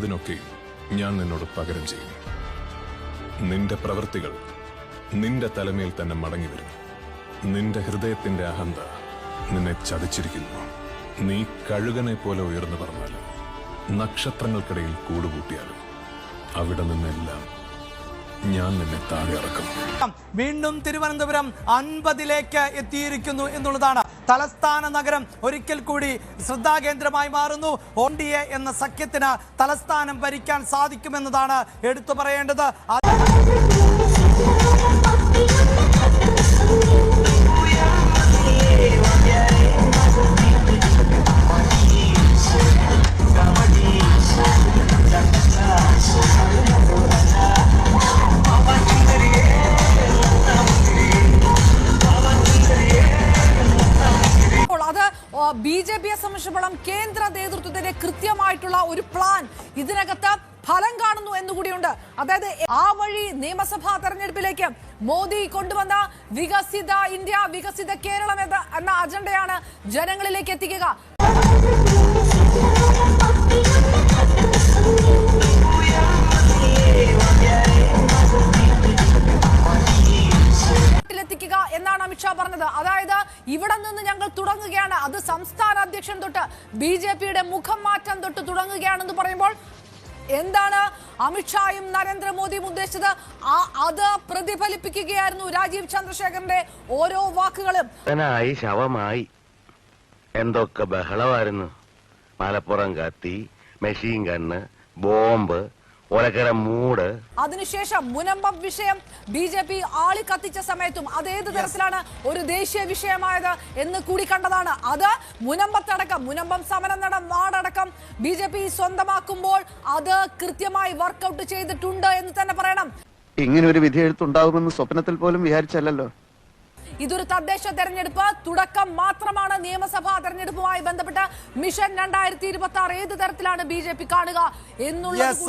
ചെയ്തതിനൊക്കെ ഞാൻ നിന്നോട് പകരം ചെയ്യും. നിന്റെ പ്രവൃത്തികൾ നിന്റെ തലമേൽ തന്നെ മടങ്ങി വരും. നിന്റെ ഹൃദയത്തിന്റെ അഹന്ത നിന്നെ ചതിച്ചിരിക്കുന്നു. നീ കഴുകനെ പോലെ ഉയർന്നു പറഞ്ഞാലും നക്ഷത്രങ്ങൾക്കിടയിൽ കൂടുകൂട്ടിയാലും അവിടെ നിന്നെല്ലാം ഞാൻ നിന്നെ താഴെ ഇറക്കും. വീണ്ടും തിരുവനന്തപുരം 50ലേക്ക് എത്തിയിരിക്കുന്നു എന്നുള്ളതാണ്. തലസ്ഥാന നഗരം ഒരിക്കൽ കൂടി ശ്രദ്ധാകേന്ദ്രമായി മാറുന്നു. ONDA എന്ന സഖ്യത്തിന് തലസ്ഥാനം ഭരിക്കാൻ സാധിക്കുമെന്നതാണ് എടുത്തു പറയേണ്ടത്. BJPയെ സംബന്ധിച്ചിടത്തോളം കേന്ദ്ര നേതൃത്വത്തിന്റെ കൃത്യമായിട്ടുള്ള ഒരു പ്ലാൻ ഇതിനകത്ത് ഫലം കാണുന്നു എന്നുകൂടിയുണ്ട്. അതായത് ആ വഴി നിയമസഭാ തെരഞ്ഞെടുപ്പിലേക്ക് മോദി കൊണ്ടുവന്ന വികസിത ഇന്ത്യ, വികസിത കേരളം എന്ന അജണ്ടയാണ് ജനങ്ങളിലേക്ക് എത്തിക്കുക. എന്നാണ് അമിത്ഷാ പറഞ്ഞത്. അതായത് ഇവിടെ നിന്ന് ഞങ്ങൾ തുടങ്ങുകയാണ്, അത് സംസ്ഥാന അധ്യക്ഷൻ തൊട്ട് BJPയുടെ മുഖം മാറ്റം തൊട്ട് തുടങ്ങുകയാണെന്ന് പറയുമ്പോൾ എന്താണ് അമിത്ഷായും നരേന്ദ്രമോദിയും ഉദ്ദേശിച്ചത്? അത് പ്രതിഫലിപ്പിക്കുകയായിരുന്നു രാജീവ് ചന്ദ്രശേഖരന്റെ ഓരോ വാക്കുകളും. ശവമായി എന്തൊക്കെ ബഹളമായിരുന്നു. മലപ്പുറം കത്തി, മെഷീൻ ഗണ്ണ്, ബോംബ്, ഒലക്കര മൂട്. അതിനുശേഷം മുനമ്പം വിഷയം BJP ആളി കത്തിച്ച സമയത്തും അതേത് തരത്തിലാണ് ഒരു ദേശീയ വിഷയമായത് എന്ന് കൂടി കണ്ടതാണ്. അത് മുനമ്പത്തടക്കം, മുനമ്പം സമരം നാടടക്കം BJP സ്വന്തമാക്കുമ്പോൾ അത് കൃത്യമായി വർക്കൗട്ട് ചെയ്തിട്ടുണ്ട് എന്ന് തന്നെ പറയണം. ഇങ്ങനെ ഒരു വിധി എഴുത്തുണ്ടാവുമെന്ന് സ്വപ്നത്തിൽ പോലും വിചാരിച്ചല്ലോ. ഇതൊരു തദ്ദേശ തെരഞ്ഞെടുപ്പ് തുടക്കം മാത്രമാണ്. നിയമസഭാ തെരഞ്ഞെടുപ്പുമായി ബന്ധപ്പെട്ട് മിഷൻ 2026 ഏത് തരത്തിലാണ് BJP കാണുക എന്നുള്ളത്